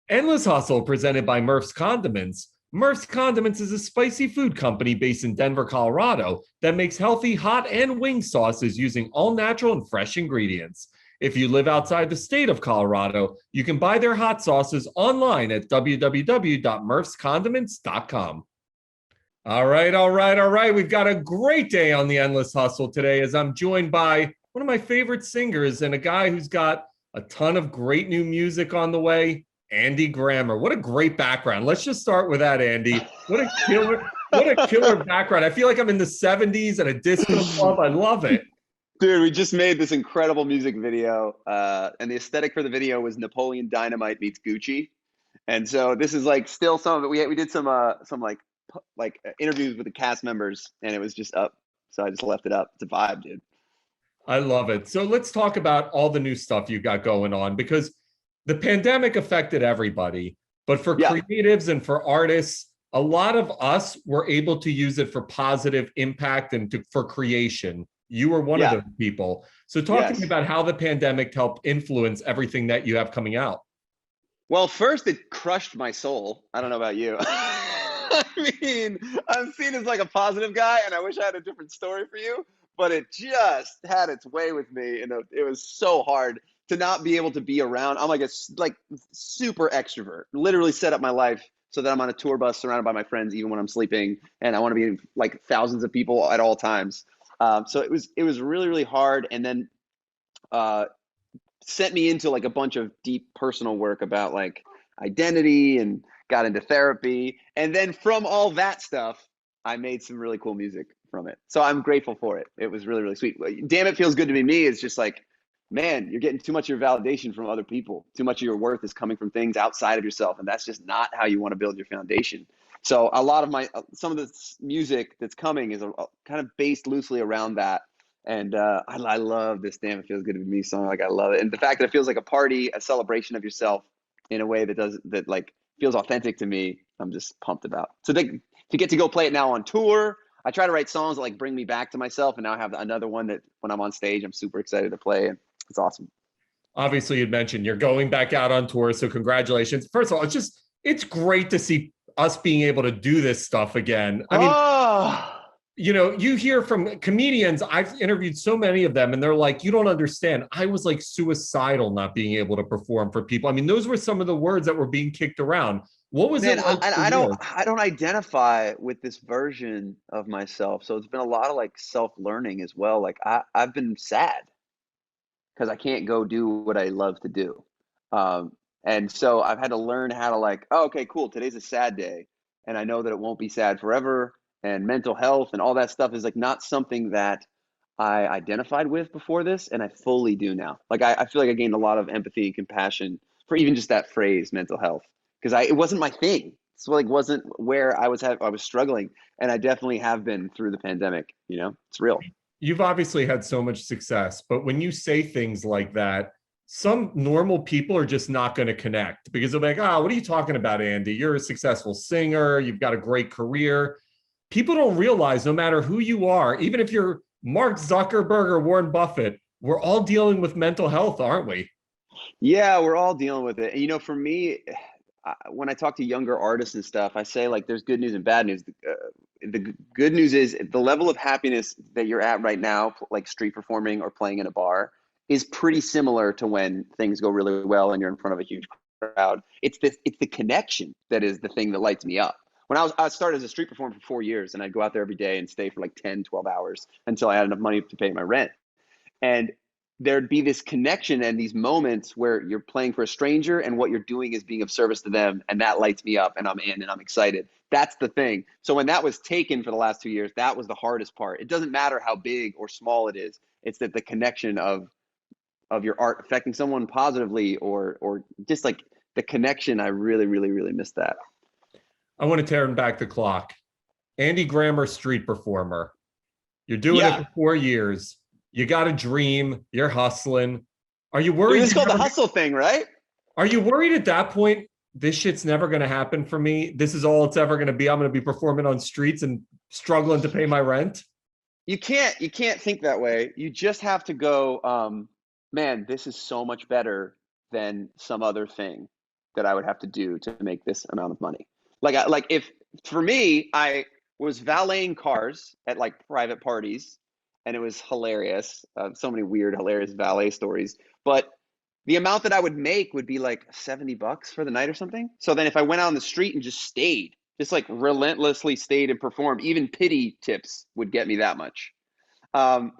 Endless Hustle, presented by Murph's Condiments. Murph's Condiments is a spicy food company based in Denver, Colorado that makes healthy hot and wing sauces using all natural and fresh ingredients. If you live outside the state of Colorado, you can buy their hot sauces online at www.murphscondiments.com. All right. We've got a great day on the Endless Hustle today as I'm joined by one of my favorite singers and a guy who's got a ton of great new music on the way, Andy Grammer. What a great background. Let's just start with that, Andy. What a killer background. I feel like I'm in the 70s at a disco club. I love it. Dude, we just made this incredible music video, and the aesthetic for the video was Napoleon Dynamite meets Gucci, and so this is like still some of it. We did some interviews with the cast members, and it was just up, so I just left it up. It's a vibe, dude. I love it. So let's talk about all the new stuff you got going on because the pandemic affected everybody, but for Yeah, creatives and for artists, a lot of us were able to use it for positive impact and for creation. You were one of yeah, those people. So talk to me yes. about how the pandemic helped influence everything that you have coming out. Well, first it crushed my soul. I don't know about you. I mean, I'm seen as like a positive guy, and I wish I had a different story for you, but it just had its way with me, and it was so hard to not be able to be around. I'm like like super extrovert. Literally set up my life so that I'm on a tour bus surrounded by my friends even when I'm sleeping, and I want to be like thousands of people at all times. So it was really really hard, and then uh, sent me into like a bunch of deep personal work about like identity and got into therapy. And then from all that stuff, I made some really cool music from it. So I'm grateful for it. It was really, really sweet. Damn It Feels Good to Be Me is just like, man, you're getting too much of your validation from other people. Too much of your worth is coming from things outside of yourself. And that's just not how you want to build your foundation. So a lot of some of this music that's coming is kind of based loosely around that, and I love this "Damn It Feels Good to Be Me" song. Like I love it, and the fact that it feels like a party, a celebration of yourself in a way that like feels authentic to me. I'm just pumped about. So to get to go play it now on tour, I try to write songs that like bring me back to myself, and now I have another one that when I'm on stage, I'm super excited to play, and it's awesome. Obviously, you'd mentioned you're going back out on tour. So congratulations. First of all, it's great to see us being able to do this stuff again. I mean, Oh, you hear from comedians, I've interviewed so many of them, and they're like, you don't understand. I was like suicidal not being able to perform for people. I mean, those were some of the words that were being kicked around. What was it man, like for I don't you? I don't identify with this version of myself. So it's been a lot of like self-learning as well. Like I've been sad because I can't go do what I love to do. Um, and so I've had to learn how to like, oh, okay, cool. Today's a sad day, and I know that it won't be sad forever. And mental health and all that stuff is like not something that I identified with before this, and I fully do now. Like I feel like I gained a lot of empathy and compassion for even just that phrase, mental health, because I it wasn't my thing. It's like wasn't where I was struggling, and I definitely have been through the pandemic. It's real. You've obviously had so much success, but when you say things like that, some normal people are just not going to connect because they're like, oh, what are you talking about, Andy? You're a successful singer. You've got a great career. People don't realize no matter who you are, even if you're Mark Zuckerberg or Warren Buffett, we're all dealing with mental health, aren't we? Yeah, we're all dealing with it. And for me, when I talk to younger artists and stuff, I say like there's good news and bad news. The good news is the level of happiness that you're at right now, like street performing or playing in a bar, is pretty similar to when things go really well and you're in front of a huge crowd. It's the connection that is the thing that lights me up. When I started as a street performer for 4 years, and I'd go out there every day and stay for like 10, 12 hours until I had enough money to pay my rent. And there'd be this connection and these moments where you're playing for a stranger and what you're doing is being of service to them, and that lights me up and I'm in and I'm excited. That's the thing. So when that was taken for the last 2 years, that was the hardest part. It doesn't matter how big or small it is. It's that the connection of your art affecting someone positively or just like the connection. I really really really miss that. I want to turn back the clock. Andy Grammer, street performer. You're doing it Yeah, for 4 years. You got a dream. You're hustling. Are you dude, worried? it's called the hustle thing, right? Are you worried at that point? This shit's never going to happen for me. This is all it's ever going to be. I'm going to be performing on streets and struggling to pay my rent. You can't think that way. You just have to go, man, this is so much better than some other thing. that I would have to do to make this amount of money. Like if for me, I was valeting cars at like private parties, and it was hilarious. So many weird, hilarious valet stories. But the amount that I would make would be like $70 for the night or something. So then if I went out on the street and just stayed, just like relentlessly stayed and performed, even pity tips would get me that much. And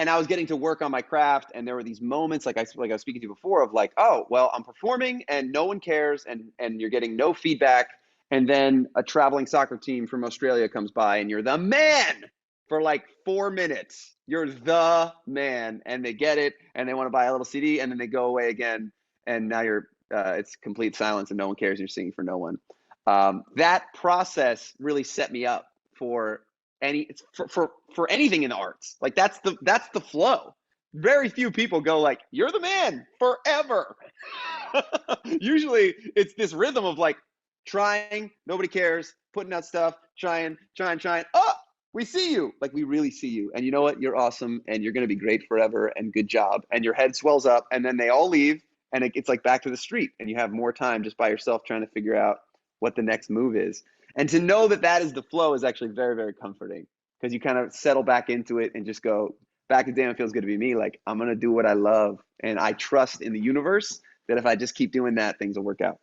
I was getting to work on my craft, and there were these moments, like I was speaking to you before, of like, oh, well, I'm performing and no one cares, and you're getting no feedback, and then a traveling soccer team from Australia comes by, and you're the man for like 4 minutes. You're the man, and they get it, and they want to buy a little CD, and then they go away again, and now it's complete silence, and no one cares. And you're singing for no one. That process really set me up for for anything in the arts. Like that's the flow. Very few people go like, you're the man forever. Usually it's this rhythm of like trying, nobody cares, putting out stuff, trying. Oh, we see you. Like, we really see you. And you know what? You're awesome, and you're going to be great forever, and good job. And your head swells up, and then they all leave, and it's like back to the street, and you have more time just by yourself trying to figure out what the next move is. And to know that that is the flow is actually very, very comforting, because you kind of settle back into it and just go, back to damn, it feels good to be me. Like, I'm going to do what I love. And I trust in the universe that if I just keep doing that, things will work out.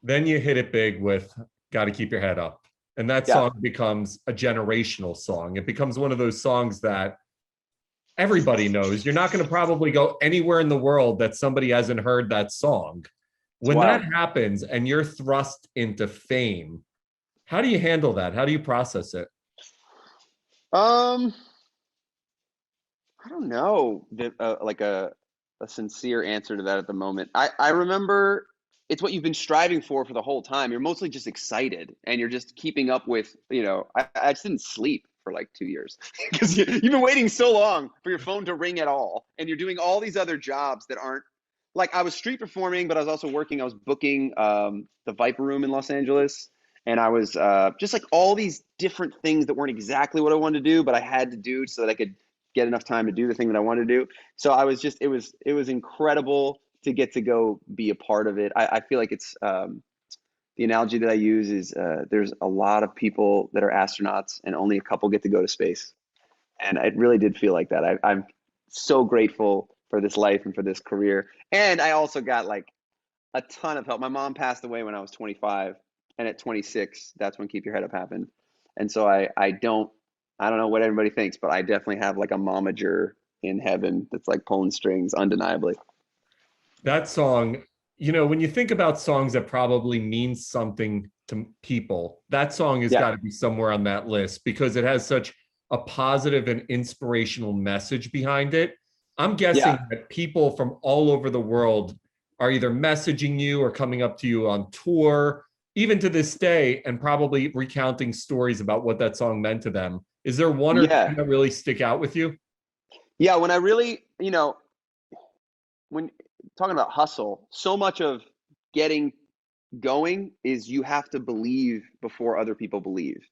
Then you hit it big with Got to Keep Your Head Up. And that song becomes a generational song. It becomes one of those songs that everybody knows. You're not going to probably go anywhere in the world that somebody hasn't heard that song. When that happens and you're thrust into fame, how do you handle that? How do you process it? I don't know like a sincere answer to that at the moment. I remember it's what you've been striving for the whole time. You're mostly just excited, and you're just keeping up with, I just didn't sleep for like 2 years because you've been waiting so long for your phone to ring at all. And you're doing all these other jobs that aren't, like, I was street performing, but I was also working. I was booking the Viper Room in Los Angeles. And I was just like all these different things that weren't exactly what I wanted to do, but I had to do so that I could get enough time to do the thing that I wanted to do. So I was just, it was incredible to get to go be a part of it. I feel like it's, the analogy that I use is there's a lot of people that are astronauts and only a couple get to go to space. And it really did feel like that. I'm so grateful for this life and for this career. And I also got like a ton of help. My mom passed away when I was 25. And at 26, that's when Keep Your Head Up happened. And so I don't know what everybody thinks, but I definitely have like a momager in heaven that's like pulling strings, undeniably. That song, when you think about songs that probably mean something to people, that song has got to be somewhere on that list because it has such a positive and inspirational message behind it. I'm guessing that people from all over the world are either messaging you or coming up to you on tour, even to this day, and probably recounting stories about what that song meant to them. Is there one or two that really stick out with you? Yeah, when I really, when talking about hustle, so much of getting going is you have to believe before other people believe.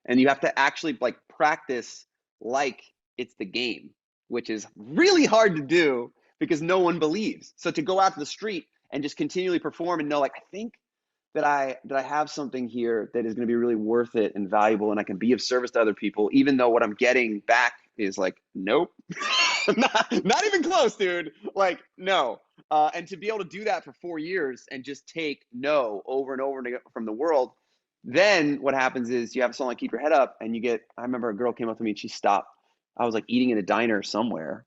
And you have to actually like practice like it's the game, which is really hard to do because no one believes. So to go out to the street and just continually perform and know, like, I think that I have something here that is going to be really worth it and valuable, and I can be of service to other people, even though what I'm getting back is like, nope, not even close, dude. Like, no. And to be able to do that for 4 years and just take no over and over from the world, then what happens is you have a song like Keep Your Head Up, and I remember a girl came up to me and she stopped. I was like eating in a diner somewhere.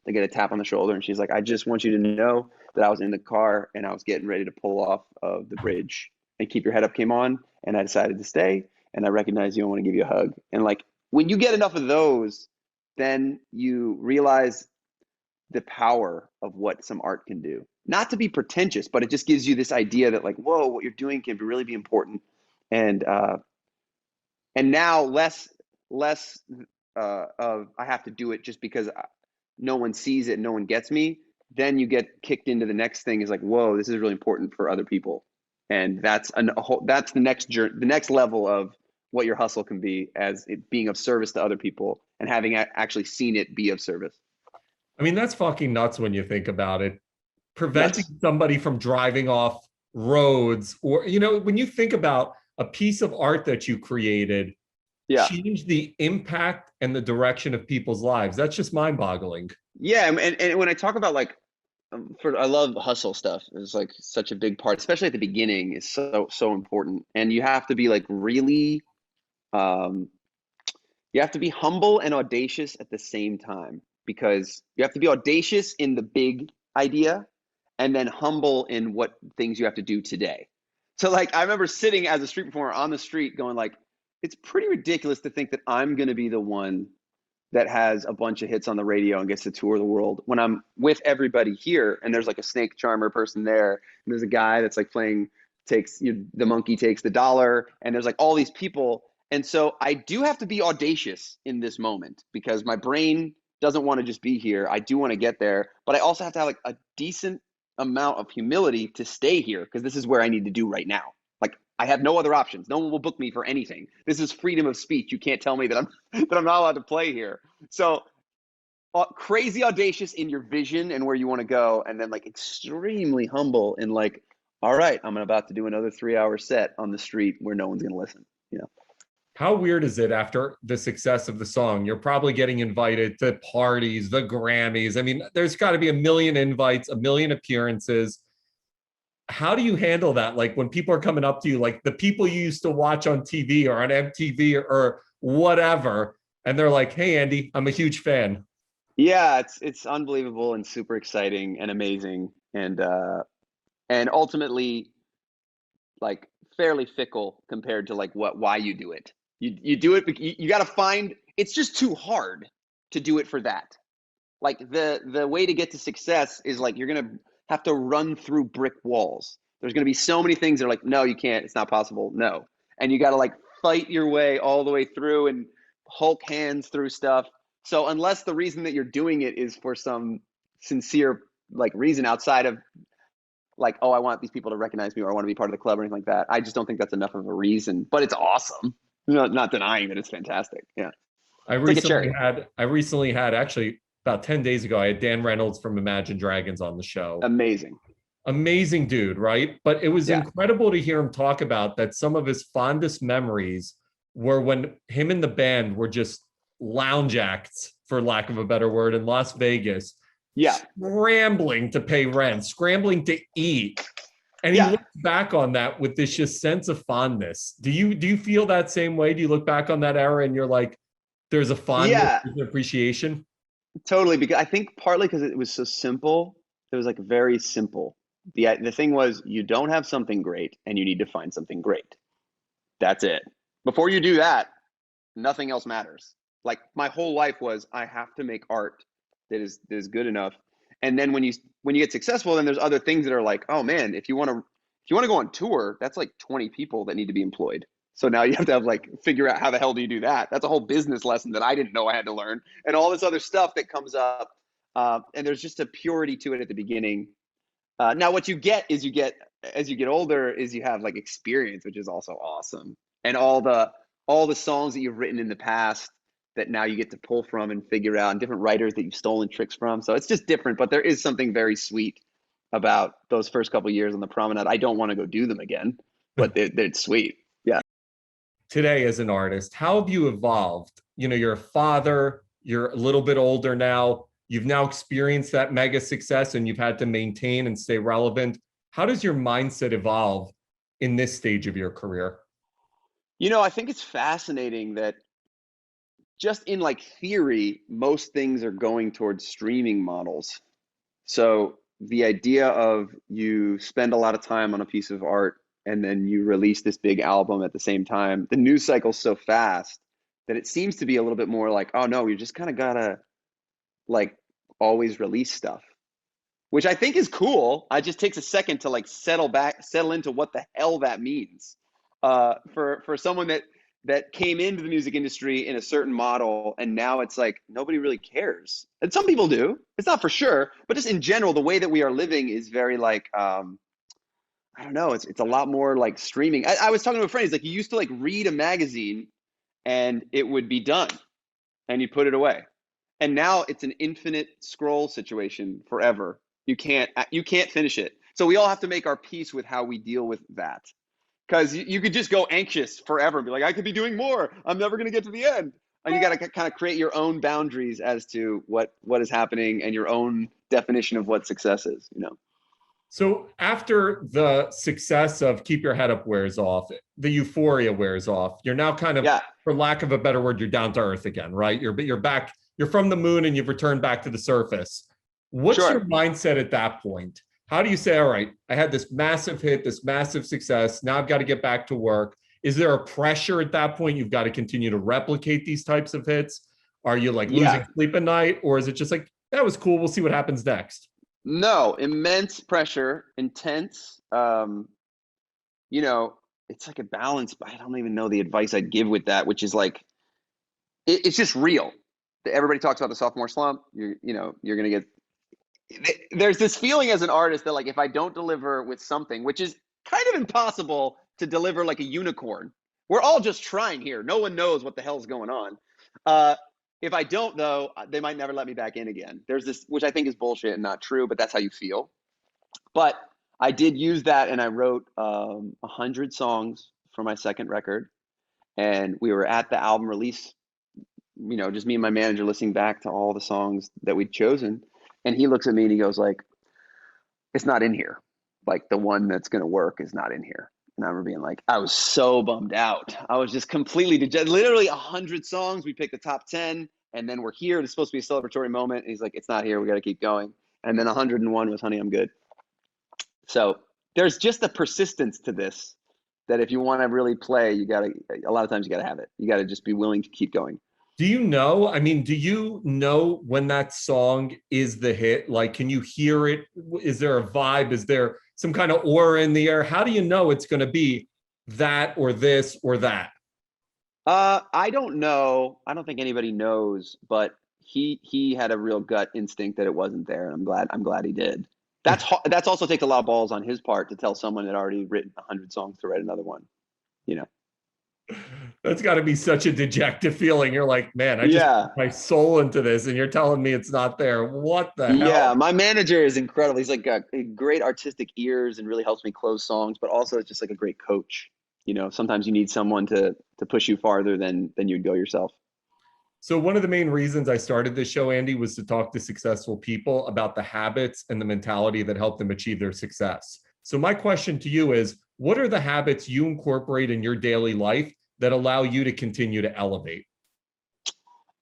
I get a tap on the shoulder, and she's like, I just want you to know that I was in the car and I was getting ready to pull off of the bridge, and Keep Your Head Up came on, and I decided to stay, and I recognize you and want to give you a hug. And like, when you get enough of those, then you realize the power of what some art can do. Not to be pretentious, but it just gives you this idea that like, whoa, what you're doing can really be important. And now less of I have to do it just because no one sees it, no one gets me. Then you get kicked into the next thing is like, whoa, this is really important for other people. And that's the next level of what your hustle can be, as it being of service to other people and having actually seen it be of service. I mean, that's fucking nuts when you think about it. Preventing somebody from driving off roads, or, when you think about a piece of art that you created, Yeah. change the impact and the direction of people's lives. That's just mind boggling. Yeah. And when I talk about like, I love hustle stuff. It's like such a big part, especially at the beginning, is so important. And you have to be like really, um, you have to be humble and audacious at the same time, because you have to be audacious in the big idea and then humble in what things you have to do today. So like I remember sitting as a street performer on the street going like, it's pretty ridiculous to think that I'm going to be the one that has a bunch of hits on the radio and gets to tour the world when I'm with everybody here and there's like a snake charmer person there and there's a guy that's like playing the monkey takes the dollar, and there's like all these people. And so I do have to be audacious in this moment because my brain doesn't want to just be here. I do want to get there, but I also have to have like a decent amount of humility to stay here because this is where I need to do right now. Like I have no other options. No one will book me for anything. This is freedom of speech. You can't tell me that I'm that I'm not allowed to play here. So crazy audacious in your vision and where you want to go, and then like extremely humble in like, all right, I'm about to do another 3 hour set on the street where no one's gonna listen. You know. How weird is it after the success of the song? You're probably getting invited to parties, the Grammys. I mean, there's got to be a million invites, a million appearances. How do you handle that? Like when people are coming up to you, like the people you used to watch on TV or on MTV or whatever, and they're like, "Hey, Andy, I'm a huge fan." Yeah, it's unbelievable and super exciting and amazing, and ultimately like fairly fickle compared to like why you do it. You do it because you got to find, it's just too hard to do it for that. Like the way to get to success is like you're gonna have to run through brick walls. There's gonna be so many things that are like, no, you can't, it's not possible, no. And you gotta like fight your way all the way through and Hulk hands through stuff. So unless the reason that you're doing it is for some sincere like reason outside of like, oh, I want these people to recognize me or I want to be part of the club or anything like that, I just don't think that's enough of a reason. But it's awesome. Not denying that it's fantastic. Yeah. It's like a cherry. I recently had actually about 10 days ago, I had Dan Reynolds from Imagine Dragons on the show. Amazing. Amazing dude, right? But it was Yeah. incredible to hear him talk about that some of his fondest memories were when him and the band were just lounge acts, for lack of a better word, in Las Vegas. Yeah. Scrambling to pay rent, scrambling to eat. And he looks back on that with this just sense of fondness. Do you feel that same way? Do you look back on that era and you're like, there's a fondness, there's an appreciation? Totally. Because I think partly because it was so simple, it was like very simple. The thing was, you don't have something great and you need to find something great. That's it. Before you do that, nothing else matters. Like my whole life was, I have to make art that is good enough. And then when you get successful, then there's other things that are like, oh man, if you want to go on tour, that's like 20 people that need to be employed. So now you have to have like figure out how the hell do you do that? That's a whole business lesson that I didn't know I had to learn, and all this other stuff that comes up. And there's just a purity to it at the beginning. Now, what you get is as you get older is you have like experience, which is also awesome, and all the songs that you've written in the past that now you get to pull from and figure out, and different writers that you've stolen tricks from. So it's just different, but there is something very sweet about those first couple of years on the promenade. I don't want to go do them again, but they're sweet. Yeah. Today as an artist, how have you evolved? You're a father, you're a little bit older now, you've now experienced that mega success and you've had to maintain and stay relevant. How does your mindset evolve in this stage of your career? I think it's fascinating that just in like theory, most things are going towards streaming models. So the idea of you spend a lot of time on a piece of art and then you release this big album at the same time, the news cycle's so fast that it seems to be a little bit more like, oh no, you just kind of gotta like always release stuff, which I think is cool. It just takes a second to like settle into what the hell that means. For someone that came into the music industry in a certain model and now it's like nobody really cares. And some people do. It's not for sure, but just in general, the way that we are living is very like I don't know, it's a lot more like streaming. I was talking to a friend, he's like, you used to like read a magazine and it would be done and you put it away. And now it's an infinite scroll situation forever. You can't finish it. So we all have to make our peace with how we deal with that. Because you could just go anxious forever and be like, I could be doing more. I'm never going to get to the end. And you got to kind of create your own boundaries as to what is happening and your own definition of what success is, you know? So after the success of Keep Your Head Up wears off, the euphoria wears off, you're now kind of, Yeah. for lack of a better word, you're down to earth again, right? You're back, you're from the moon and you've returned back to the surface. What's your mindset at that point? How do you say, all right, I had this massive hit, this massive success. Now I've got to get back to work. Is there a pressure at that point? You've got to continue to replicate these types of hits. Are you like losing sleep at night? Or is it just like, that was cool, we'll see what happens next? No, immense pressure, intense. You know, it's like a balance, but I don't even know the advice I'd give with that, which is like, it's just real. Everybody talks about the sophomore slump. You're going to get, there's this feeling as an artist that like, if I don't deliver with something, which is kind of impossible to deliver like a unicorn, we're all just trying here. No one knows what the hell's going on. If I don't, though, they might never let me back in again. There's this, which I think is bullshit and not true, but that's how you feel. But I did use that, and I wrote 100 songs for my second record. And we were at the album release, you know, just me and my manager listening back to all the songs that we'd chosen. And he looks at me and he goes like, it's not in here. Like the one that's going to work is not in here. And I remember being like, I was so bummed out. I was just completely literally 100 songs. We picked the top 10 and then we're here. It's supposed to be a celebratory moment. And he's like, it's not here. We got to keep going. And then 101 was Honey, I'm Good. So there's just a persistence to this that if you want to really play, a lot of times you got to have it. You got to just be willing to keep going. Do you know? I mean, do you know when that song is the hit? Like, can you hear it? Is there a vibe? Is there some kind of aura in the air? How do you know it's going to be that or this or that? I don't know. I don't think anybody knows, but he had a real gut instinct that it wasn't there, and I'm glad he did. That's also takes a lot of balls on his part to tell someone that already written 100 songs to write another one, you know. That's got to be such a dejected feeling. You're like, man, I just put my soul into this, and you're telling me it's not there. What the hell? Yeah, my manager is incredible. He's like got great artistic ears and really helps me close songs, but also it's just like a great coach. You know, sometimes you need someone to push you farther than you'd go yourself. So one of the main reasons I started this show, Andy, was to talk to successful people about the habits and the mentality that help them achieve their success. So my question to you is, what are the habits you incorporate in your daily life that allow you to continue to elevate?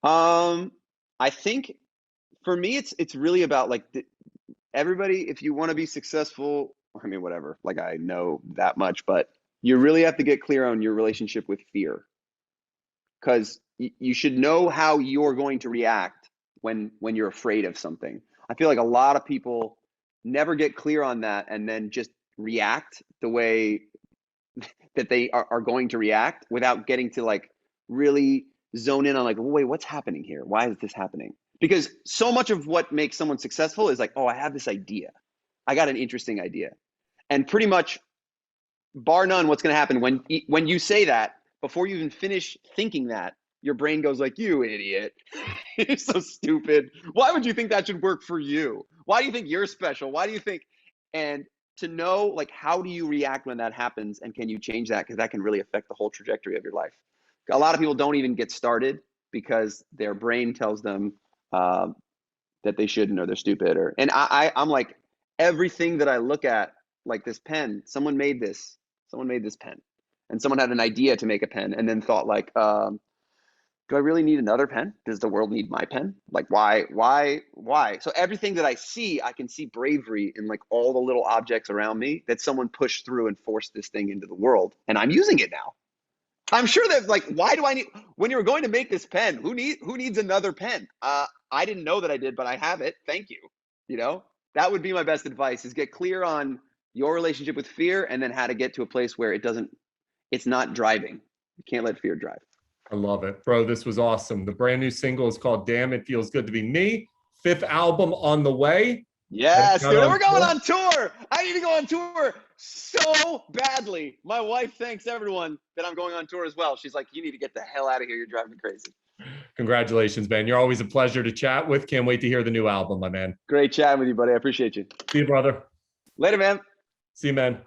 I think for me, it's really about like everybody, if you want to be successful, I mean, whatever, like I know that much, but you really have to get clear on your relationship with fear. Because you should know how you're going to react when you're afraid of something. I feel like a lot of people never get clear on that and then just react the way that they are going to react without getting to like really zone in on like, wait, what's happening here? Why is this happening? Because so much of what makes someone successful is like, oh, I have this idea. I got an interesting idea. And pretty much bar none, what's going to happen when you say that, before you even finish thinking that, your brain goes like, you idiot. You're so stupid. Why would you think that should work for you? Why do you think you're special? Why do you think? And to know, like, how do you react when that happens? And can you change that? Because that can really affect the whole trajectory of your life. A lot of people don't even get started because their brain tells them that they shouldn't, or they're stupid. And I'm like, everything that I look at, like this pen, someone made this pen. And someone had an idea to make a pen and then thought like, do I really need another pen? Does the world need my pen? Like, why? So everything that I see, I can see bravery in like all the little objects around me that someone pushed through and forced this thing into the world. And I'm using it now. I'm sure that like, why do I need, when you're going to make this pen, who needs another pen? I didn't know that I did, but I have it. Thank you. You know, that would be my best advice, is get clear on your relationship with fear and then how to get to a place where it's not driving. You can't let fear drive. I love it. Bro, this was awesome. The brand new single is called Damn It Feels Good to Be Me. 5th album on the way. Yes, dude, we're going on tour. I need to go on tour so badly. My wife thanks everyone that I'm going on tour as well. She's like, you need to get the hell out of here. You're driving me crazy. Congratulations, man. You're always a pleasure to chat with. Can't wait to hear the new album, my man. Great chatting with you, buddy. I appreciate you. See you, brother. Later, man. See you, man.